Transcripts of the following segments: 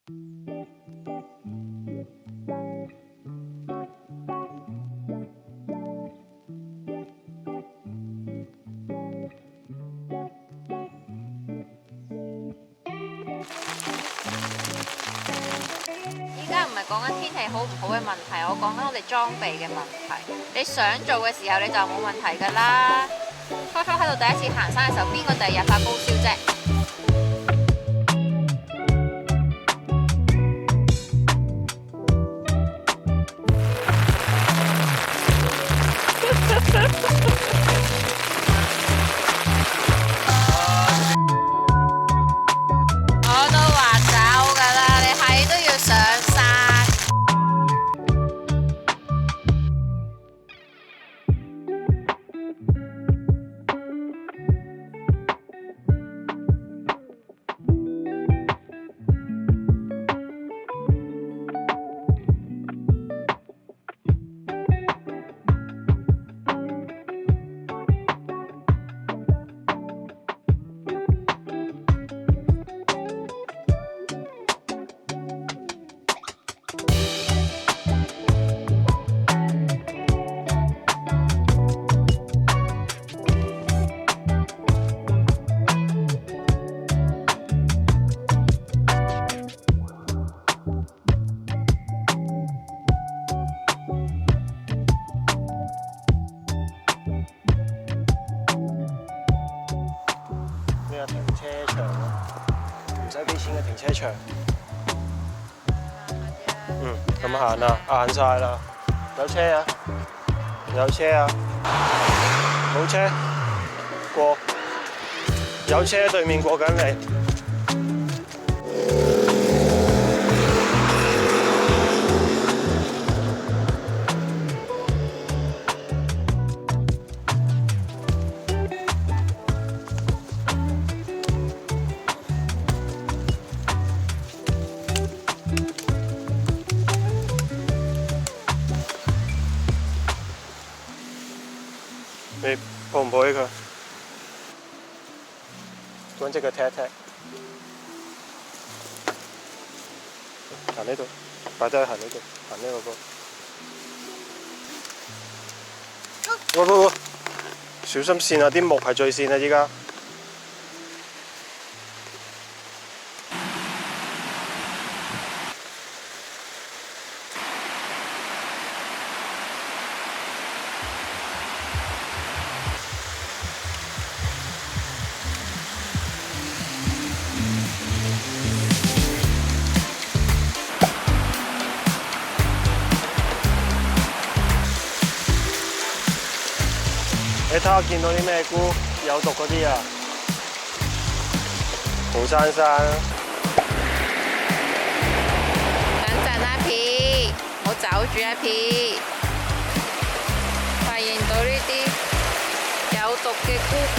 依家唔係講緊天氣好唔好嘅問題，我講緊我哋裝備嘅問題。你想做嘅時候你就冇問題㗎啦。初初喺度第一次行山嘅時候，邊個第二日發高燒啫？我都話走㗎啦，你係都要上山。停車場咯，唔使俾錢嘅停車場。咁行啦，晏晒啦，有車啊，有車啊，冇車過，有車對面過緊你。你抱唔抱起佢？揾隻腳踢一踢。行呢度，擺低行呢度，行呢個波。喂，小心線啊！啲木係最跣啊！依家。你睇下見到啲咩菇有毒嗰啲啊？紅珊珊。等陣啊 P， 唔好走住啊 P。發現到呢啲有毒嘅菇菇。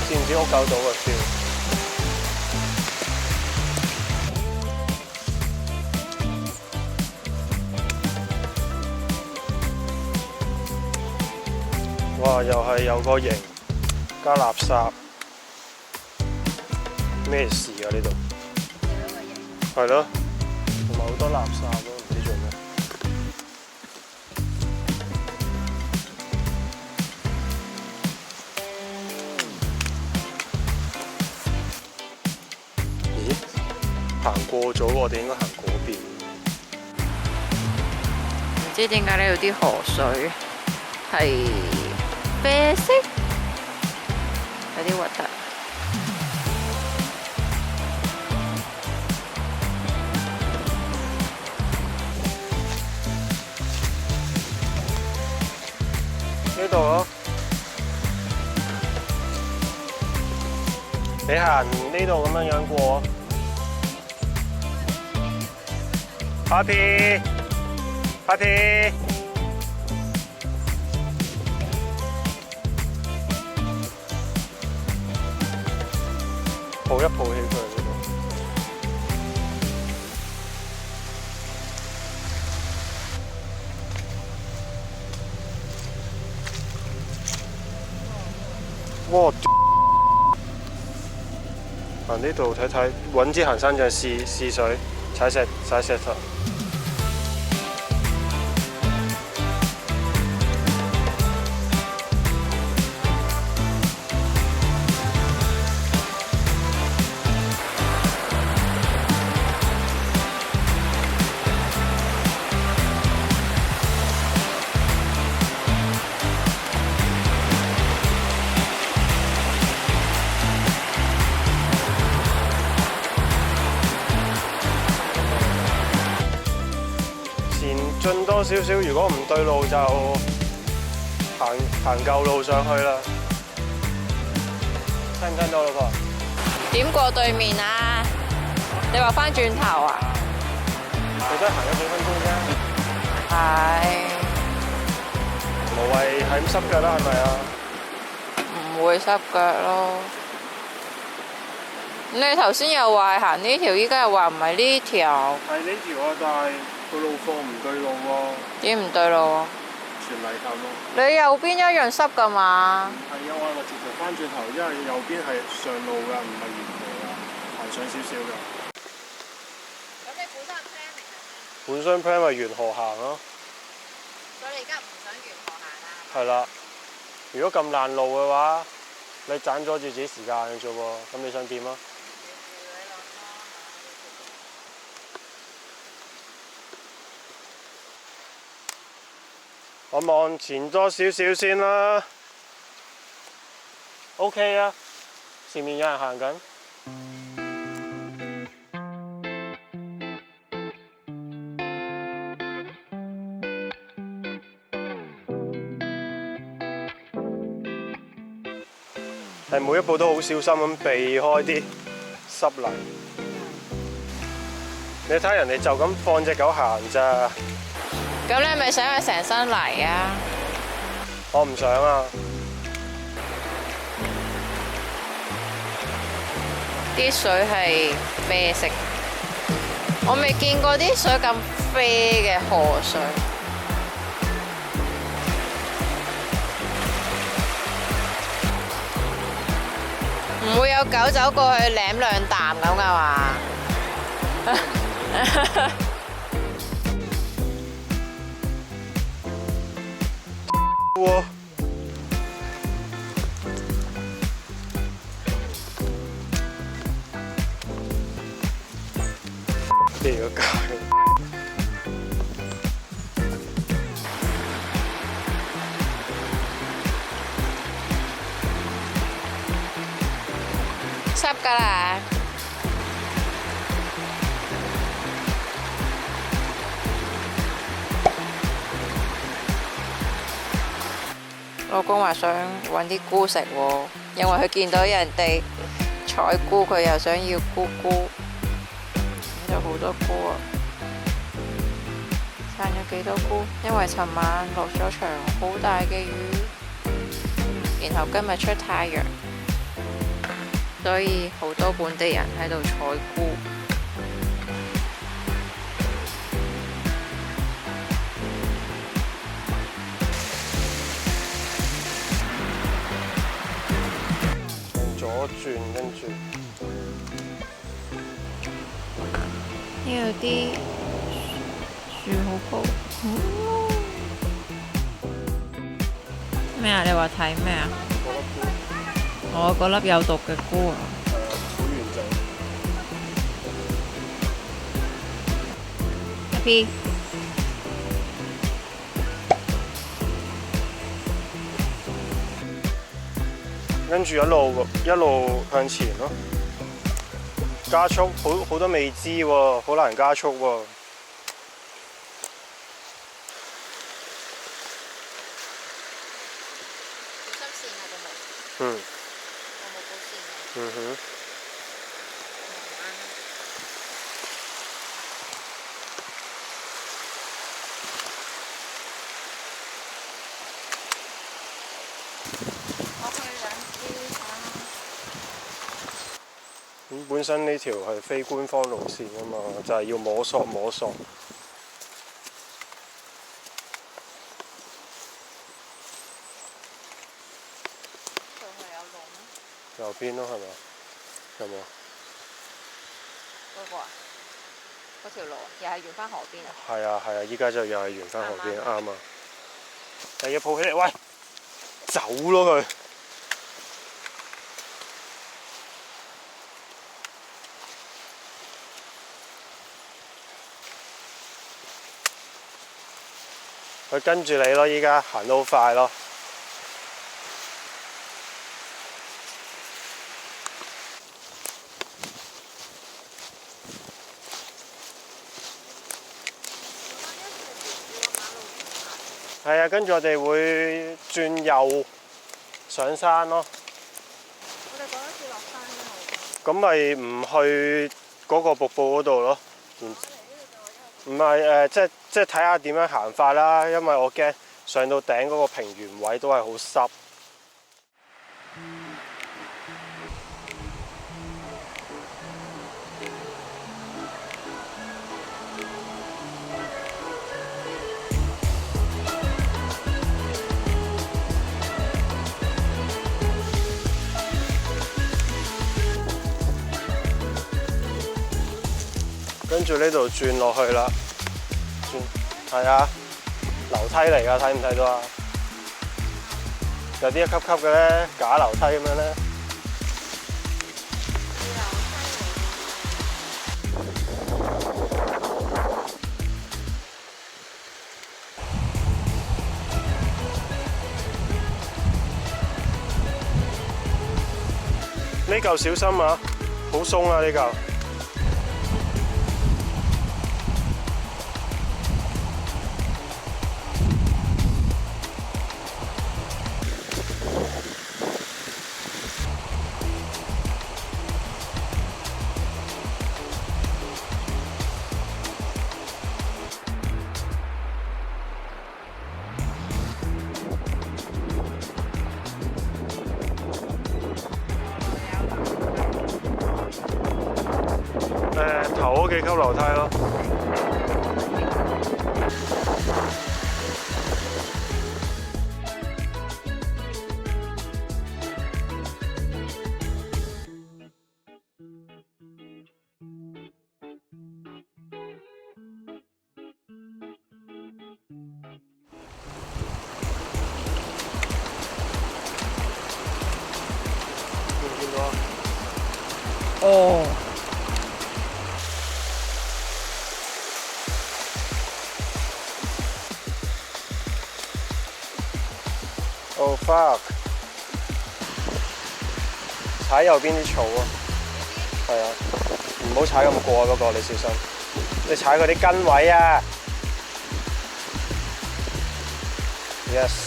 知唔知屋狗島嘅 feel？ 哇！又係有個營加垃圾，咩事啊？呢度係咯，同埋好多垃圾咯，唔知做咩。行過咗，我哋應該行嗰邊。唔知點解呢度啲河水係啡色，有啲核突。呢度咯，你行呢度咁樣過。Happy， 抱一抱起佢呢度。哇！行呢度睇睇，揾支行山杖試水，踩石頭。進多少少，如果唔對路就行舊路上去啦。聽唔聽到啦噃？點過對面啊？你話翻轉頭啊？你都係行咗幾分鐘啫。係。無謂係咁濕腳啦，係咪啊？唔會濕腳咯。你頭先又話行呢條，依家又話唔係呢條。係呢條啊，但係個路況唔對路喎。點唔對路啊？全泥氹咯。你右邊一樣濕㗎嘛？係啊，我係話直頭翻轉頭，因為右邊係上路㗎，唔係沿途㗎，行上少少㗎。咁你本身 plan 嚟係咩？本身 plan 咪沿河行咯。所以你而家唔想沿河行啦？係啦，如果咁爛路嘅話，你斬咗住自己時間嘅啫喎，咁你想點啊？我望前多少少先啦。OK 啊，前面有人行緊。係每一步都好小心咁避開啲濕泥。你睇人哋就咁放隻狗行咋？咁你係咪想佢成身泥啊？我唔想啊！啲水係啡色，我未見過啲水咁啡嘅河水。唔會有狗走過去舐兩啖咁㗎嘛？喎！屌街！濕㗎啦！老公話想揾啲菇食喎，因為佢見到人哋採菇，佢又想要菇菇，咁就好多菇啊！賺咗幾多菇？因為尋晚落咗場好大嘅雨，然後今日出太陽，所以好多本地人喺度採菇。左轉跟住，呢度啲樹好高。咩啊？你話睇咩啊？我嗰粒有毒嘅菇啊！好完整。一 P。跟住一路向前咯，加速好多未知喎，好難加速喎。小心線啊！個門。嗯。有冇保線啊？嗯哼。咁本身呢條係非官方路線啊嘛，就係要摸索。度係有龍右邊咯，係咪？有冇啊？嗰個啊？嗰條路啊，又係沿翻河邊啊？係啊係啊，依家就又係沿翻河邊，啱啱啊！又要抱起嚟，喂，走咯佢！佢跟住你咯，依家行得好快咯。係啊，跟住我哋會轉右上山咯。我哋嗰一次落山先好。咁咪唔去嗰個瀑布嗰度咯。唔係即係睇下點樣行法啦，因為我驚上到頂嗰個平原位都係好濕。跟住呢度轉落去啦，係啊，樓梯嚟㗎，睇唔睇到啊？有啲一級級嘅咧，假樓梯咁樣咧。呢嚿小心啊，好鬆啊呢嚿。頭嗰幾級樓梯咯。見唔見到啊？哦。Oh fuck！ 踩右邊啲草啊，係啊，唔好踩咁過啊嗰個，你小心。你踩嗰啲根位啊 ！Yes。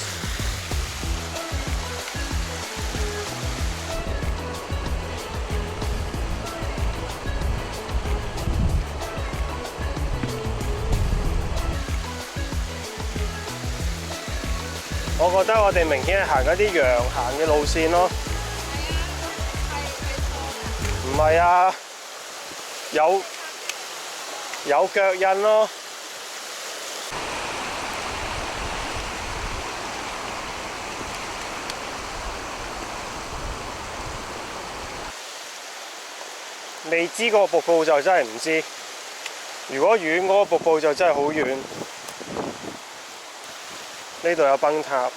我覺得我哋明顯係行嗰啲羊行嘅路線咯。唔係啊，有腳印咯。未知個瀑布就真係唔知。如果遠嗰個瀑布就真係好遠。呢度有崩塔。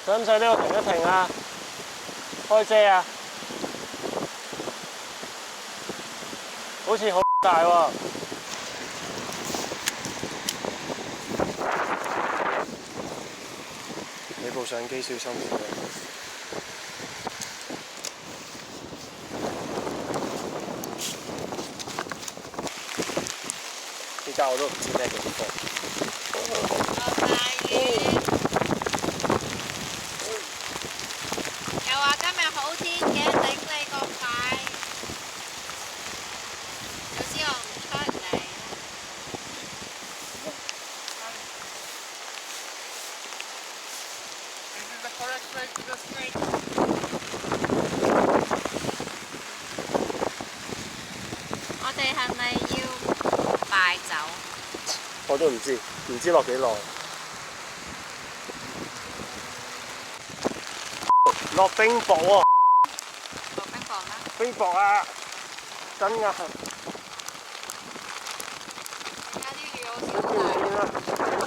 使唔使呢度停一停啊？開遮啊？好似好大喎。你部相機小心啲。依家我都唔知咩景況。又話今日好天嘅，頂你個肺！有時我唔出嚟。This is the correct way to the snake. 我都唔知落幾耐。落冰雹喎！落冰雹咩？冰雹啊！真㗎！而家啲雨好少條大。線啊！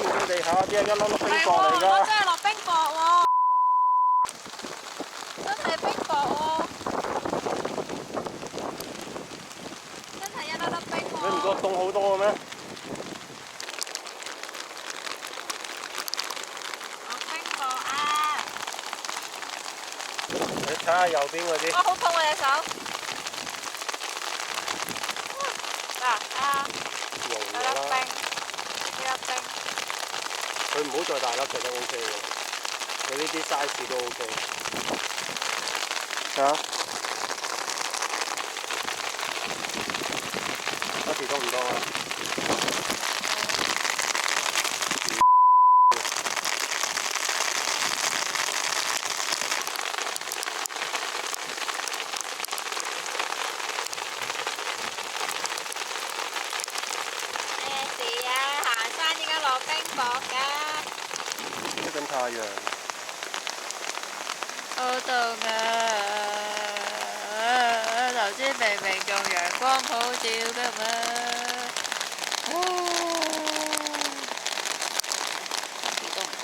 條地下啲係一粒粒冰雹嚟我㗎。真係落冰雹喎！真係冰雹喎！真係一粒粒冰喎！你唔覺凍好多嘅咩？落冰雹啊！你睇下右邊嗰啲。我好痛啊隻手！嗱溶有粒冰，咗啦。呢粒冰。佢唔好再大粒就都 OK 嘅。佢呢啲 size 都 OK。睇下。一條多唔多啊？咩事啊？行山點解落冰雹㗎？呢緊太陽。好凍啊！頭先明明仲陽光普照㗎嘛，一啲都唔凍。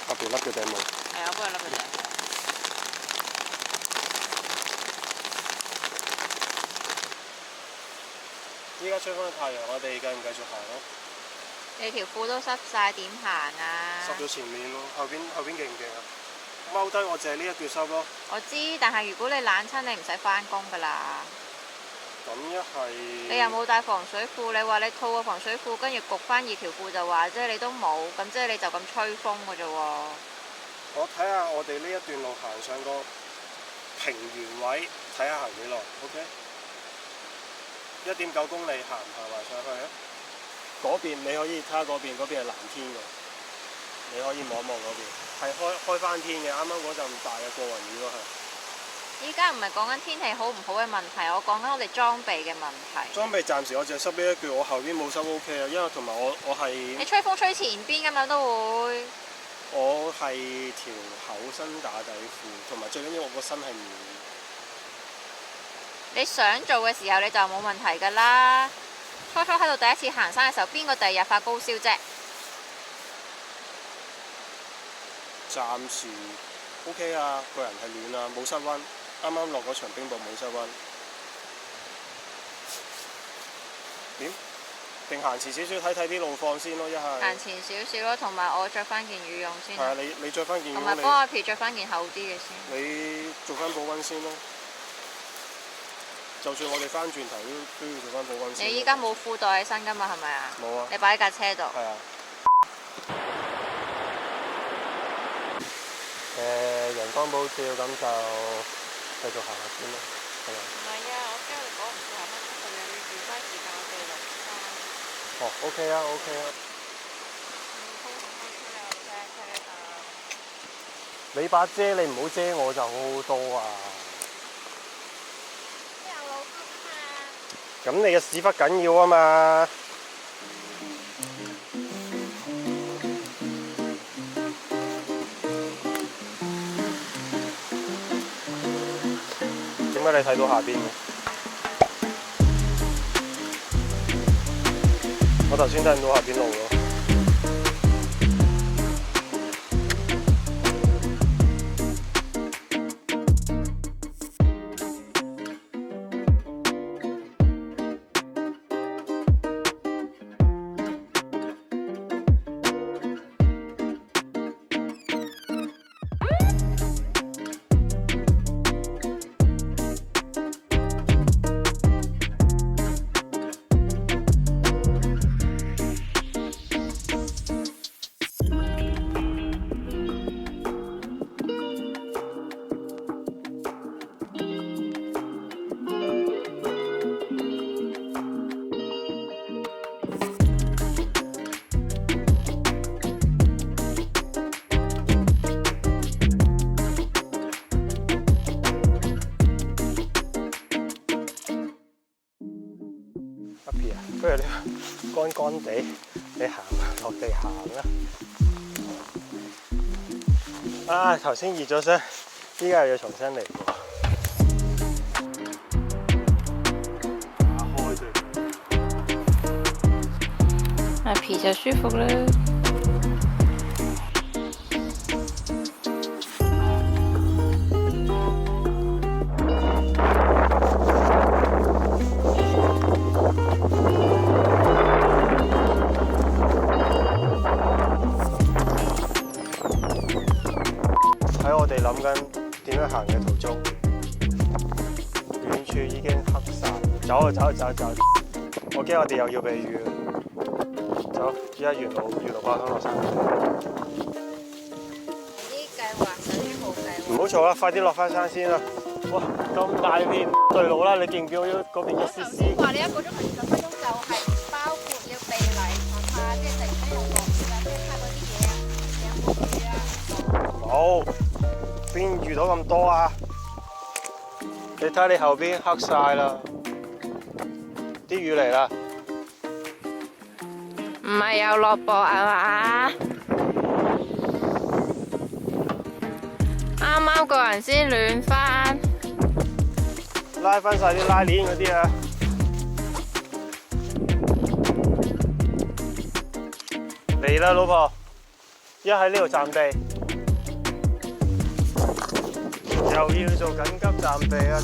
特別笠嘅頂帽。係啊，我幫佢笠佢頂。依家吹翻太陽，我哋繼唔繼續行咯？你條褲都濕晒，點行啊？濕咗前面咯，後邊勁唔勁啊？踎低我淨係呢一腳濕咯。我知，但係如果你冷親，你唔使翻工㗎啦。咁一係你又冇帶防水褲，你話你套個防水褲，跟住焗翻熱條褲就話，即係你都冇，咁即係你就咁吹風㗎啫喎。我睇下我哋呢一段路行上個平原位，睇下行幾耐 ，OK？ 1.9公里行唔行埋上去啊？嗰邊你可以睇下嗰邊係藍天嘅，你可以望一望嗰邊，係開翻天嘅。啱啱嗰陣大嘅過雲雨咯，係。依家唔係講緊天氣好唔好嘅問題，我講緊我哋裝備嘅問題。裝備暫時我淨係濕呢一句，我後邊冇濕 OK 啊，因為同埋我係你吹風吹前邊咁樣都會。我係條厚身打底褲，同埋最緊要我個身係面。你想做嘅時候你就冇問題㗎啦。初初喺度第一次行山嘅時候，邊個第二日發高燒啫？暫時 OK 啊，個人係暖啊，冇失溫。啱啱落嗰場冰雹冇失溫。點？定行前少少睇啲路況先咯，一係。行前少少咯，同埋我着翻件羽絨先。係啊，你着翻件羽絨。同埋幫阿皮着翻件厚啲嘅先。你做翻保溫先咯。就算我哋翻轉頭都要做翻保溫先。你依家冇褲袋喺身㗎嘛？係咪啊？冇啊。你擺喺架車度。係啊。陽光普照，咁就繼續行下先啦，係咪？唔係啊，我驚你講唔住係乜出去啊！你預翻時間我哋落山。哦，OK 啊，OK 啊。你把遮你唔好遮我就好好多啊！有老公嘛？咁你嘅屎忽緊要啊嘛！點解你睇到下邊嘅？我頭先睇唔到下邊路咯。阿 P 啊，不如你乾乾地，你行落地行啦。啊，頭先熱咗身，依家又要重新嚟過。打開對。阿 P 就舒服啦。喺我哋諗緊點樣行嘅途中，遠處已經黑晒。走啊走啊走啊走！我驚我哋又要避雨。走，依家沿路跨香落山。啲計劃首先冇計劃。唔好嘈啦，快啲落翻山先啦！哇，咁大片對路啦，你見唔見到嗰邊一絲絲？話你1個鐘頭20分鐘就係包括要避泥氹啊，即係突然間有落雨啊，即係拍嗰啲嘢啊，有冇雨啊？冇，邊遇到咁多啊？你睇你後邊黑晒啦，啲雨嚟啦。唔係有落雹啊嘛？啱啱個人先暖翻，拉翻晒啲拉鏈嗰啲啊！嚟啦，老婆，一喺呢度暫避，又要做緊急暫避啊！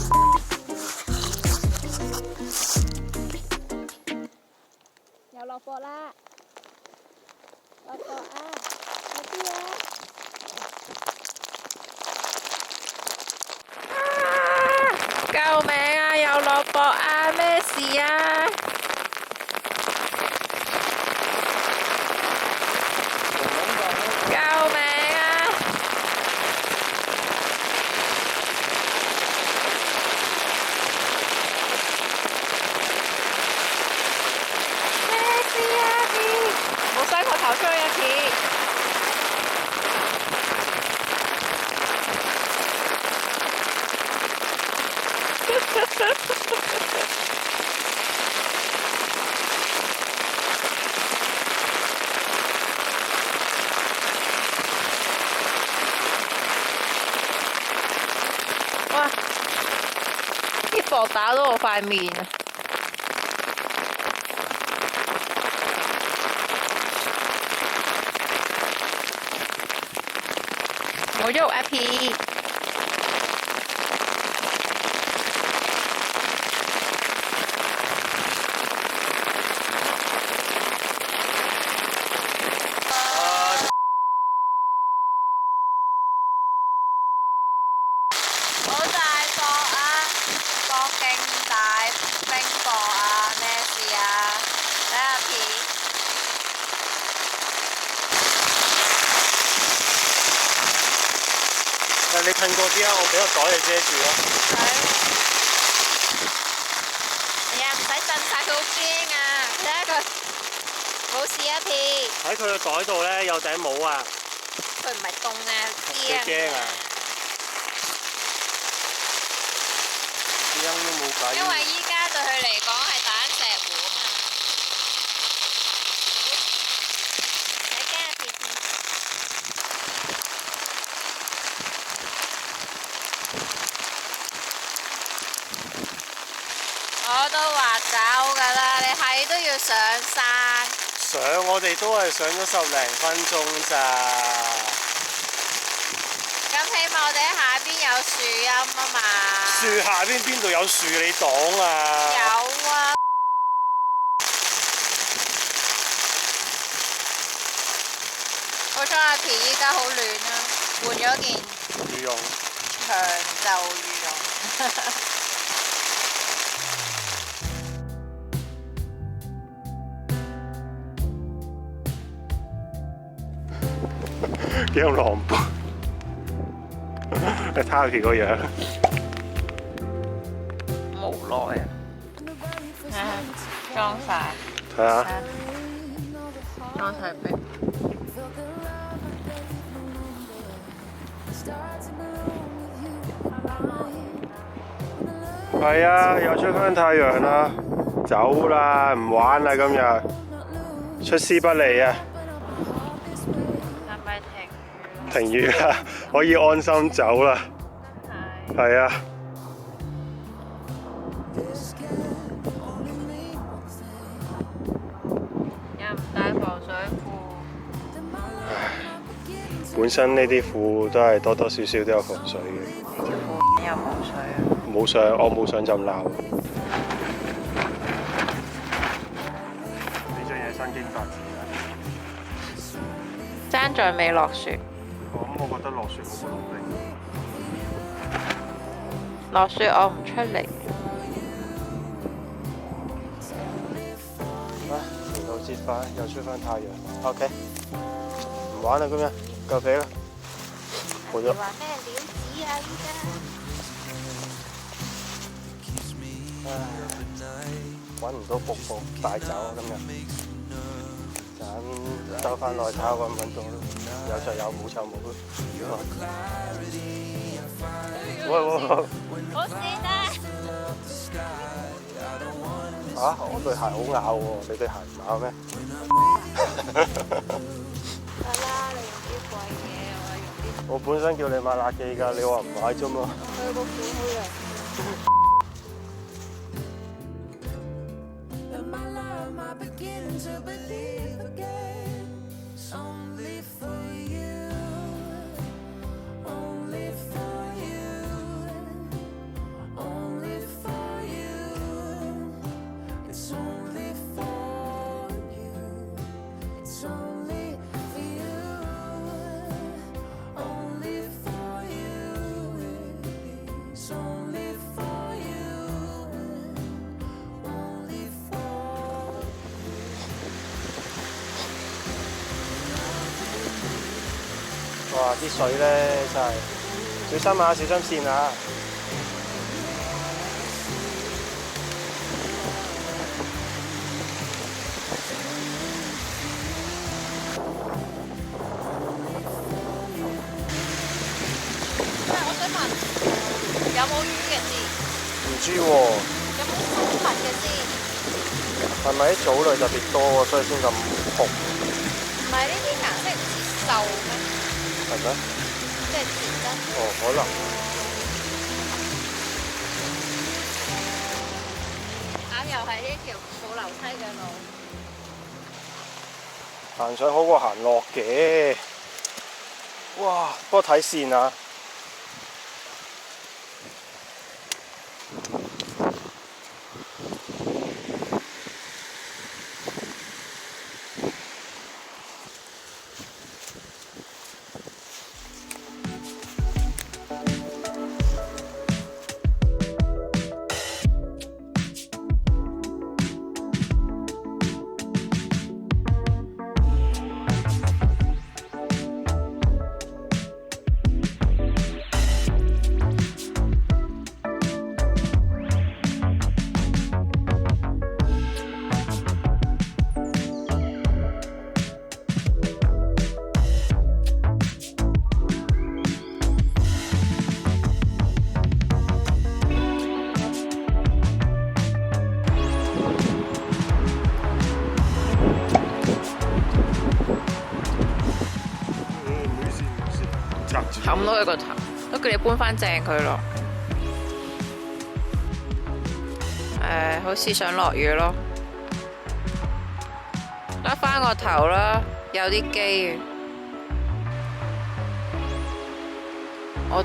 有落雹啦！落雹啊！快啲啊！救命啊！有落雹啊！咩事啊？救命啊！咩事啊？冇伸個頭出去一次。哇！啲雹打到我塊面啊！我喐阿 P。好大雹啊！雹勁大，冰雹啊！咩事啊？睇下 P。你近過啲啊，我俾個袋你遮住咯。哎呀，唔使震晒，佢好驚啊！睇下佢冇事啊 P。喺佢個袋度咧有頂帽啊！佢唔係凍啊，佢驚啊！驚都冇計。因為依家對佢嚟講係打石湖啊嘛。你驚啊 P？我都話走㗎啦，你係都要上山。上我哋都係上咗10零分鐘咋。咁起碼我哋喺下邊有樹蔭啊嘛。樹下邊度有樹你擋啊？有啊。好彩阿 P 依家好暖啊，換咗件羽絨。長袖羽絨。幾咁狼狽，你睇下佢個樣，無奈啊！裝晒，睇下，裝晒冰。係啊，又出翻太陽啦，走啦，唔玩啦，今日出師不利啊！係咪停雨啦，可以安心走啦。係啊。又唔帶防水褲。本身呢啲褲都係多多少少都有防水嘅。條褲有冇水啊？冇上，我冇上浸鬧。呢張嘢身經百戰啦。爭在未落雪。我覺得落雪好過落冰。落雪我唔出嚟。前度折返，又出翻太陽。OK， 唔玩啦，今日夠皮啦。冇咗。話咩料子啊？依家揾唔到瀑布帶走啊！今日就咁兜翻內睇下揾唔揾到咯。有就有，冇就冇咯。喂！好死啦！嚇！我對鞋好咬喎，你對鞋唔咬咩？得啦，你用啲貴嘢，我用啲。我本身叫你買辣記㗎，你話唔買啫嘛。佢個款好靚。哇！啲水咧真係小心啊，小心線啊！我想問，有冇魚嘅先？唔知喎，有冇生物嘅先？係咪啲藻類特別多喎，所以先咁紅？唔係呢啲顏色唔似獸咩？係咩？即係甜得。哦，可能。又係呢條冇樓梯嘅路。行上好過行落嘅。哇！不過睇線啊。冚到佢個頭，都叫你搬翻正佢咯。好似想落雨咯，甩翻個頭啦，有啲機。我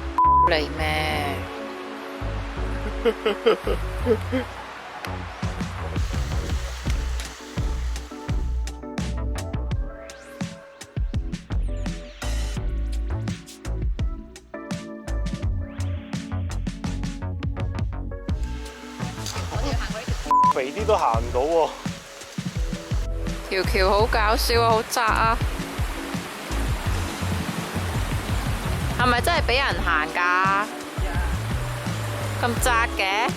你咩？肥啲都行唔到喎。條橋好搞笑啊，好窄啊！係咪真係俾人行㗎？咁窄嘅？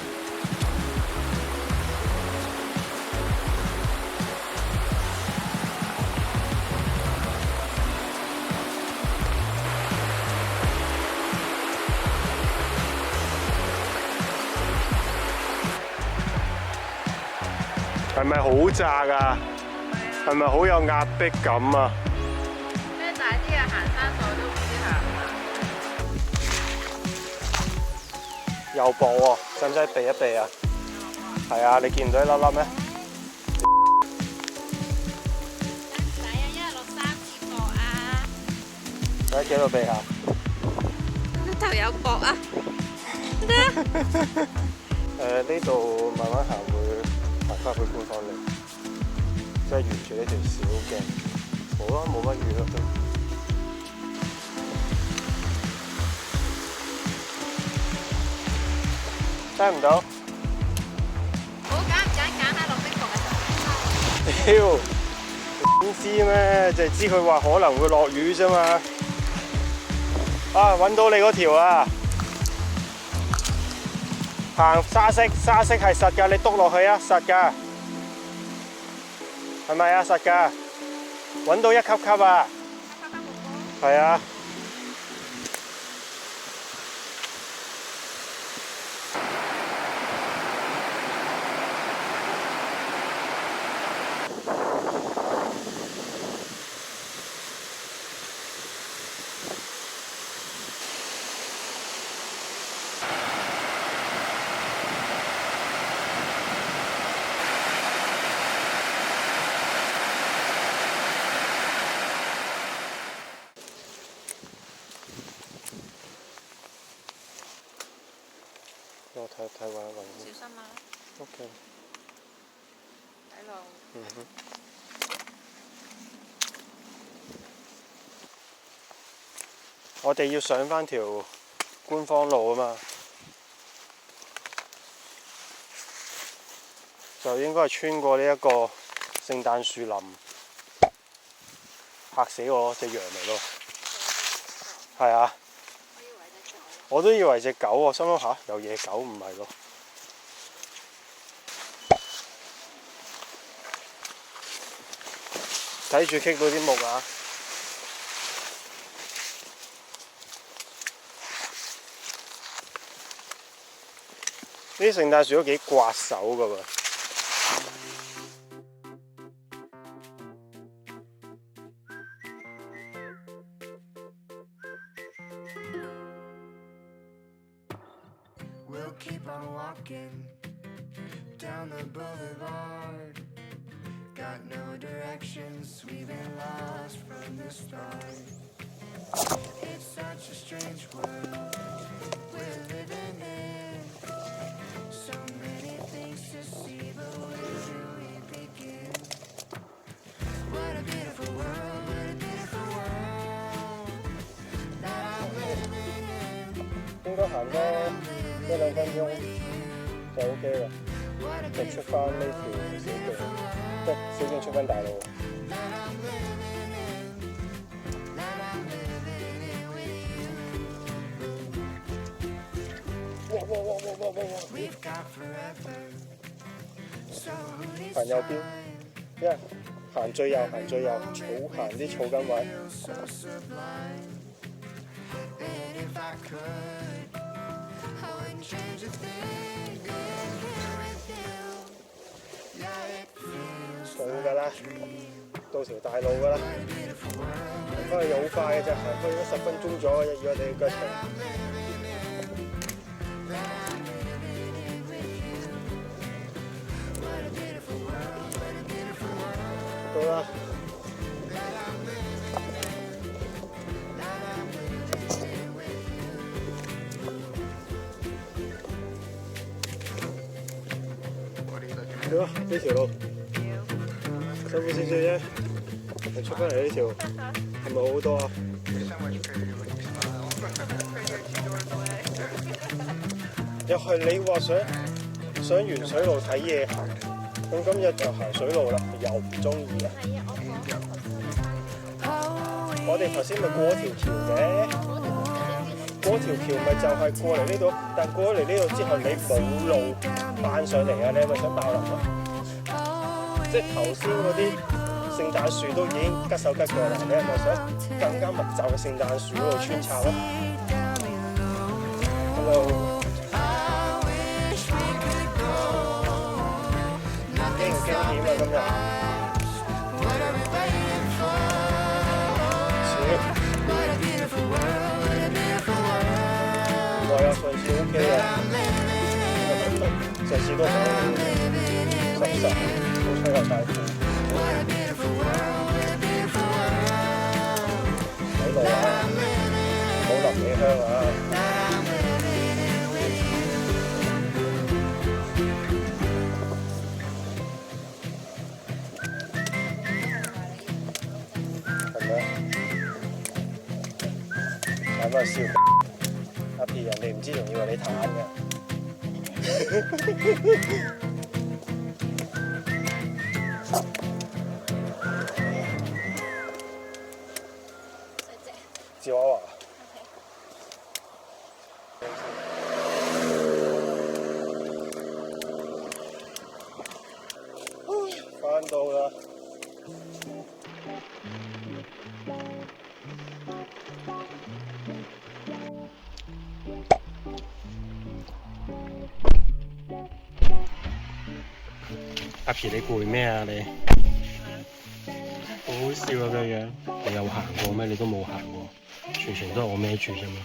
係咪好窄啊？係咪好有壓迫感啊？咩大啲嘅行山路都唔知行唔行？又薄喎，使唔使避一避啊？係啊，你見唔到一粒粒咩？使啊，一日落3次課啊！喺幾度避下？頭有薄啊！呢度慢慢行會行翻去官方嶺，即係沿住呢條小徑。冇啦，冇乜雨啦都。聽唔到？好揀唔揀下落冰雹嘅時候。屌，點知咩？就係知佢話可能會落雨啫嘛。啊，揾到你嗰條啊！行沙色，沙色係實㗎，你篤落去啊，實㗎。係咪啊？實㗎。揾到一級級啊！係啊。我睇玩一玩。小心啊 OK。睇路。嗯哼。我哋要上返條官方路啊嘛，就應該係穿過呢一個聖誕樹林，嚇死我！隻羊嚟咯，係啊。我都以為隻狗，我心諗下有野狗唔係咯。睇住棘到啲木啊！呢啲聖誕樹都幾刮手㗎喎。We'll keep on walking down the boulevard. Got no directions, we've been lost from the start. It's such a strange world we're living in. So many things to see, but where do we begin? What a beautiful world, what a beautiful world that I'm living in. 應該行多1-2分鐘就 OK 啦，就出翻呢條小徑，即係小徑出翻大路。哇！行右邊，因為行最右，行最右，行啲草根位。到㗎啦，到條大路㗎啦，行翻去又好快嘅啫，行翻去10分鐘左右，以我哋嘅腳程。到啦。點啊？呢條路辛苦少少啫，係出翻嚟呢條係咪好多啊？又係你話想沿水路睇嘢行，咁今日就行水路啦，又唔中意啦。我哋頭先咪過條橋嘅，嗰條橋咪就係過嚟呢度，但過咗嚟呢度之後，你冇路翻上嚟啊！你係咪想爆林啊？即係頭先嗰啲聖誕樹都已經吉手吉腳啦，你係咪想更加密集嘅聖誕樹嗰度穿插啊 ？Hello， 驚唔驚？險啊今日。What are we waiting for? 少， What a beautiful world, what a beautiful world. 我有上次 OK 啊， I'm living in, 上次都好濕濕，冇吹過大風。 what a beautiful world, what a beautiful world. 喺度啊，冇淋你香啊！ I'm living in with you. 係咪？咁啊笑，阿 P 人哋唔知仲以為你攤嘅。芝娃娃。翻到啦！阿皮，你攰咩啊？你好好笑啊個樣。你有行過咩？你都冇行過，全程都係我孭住啫嘛。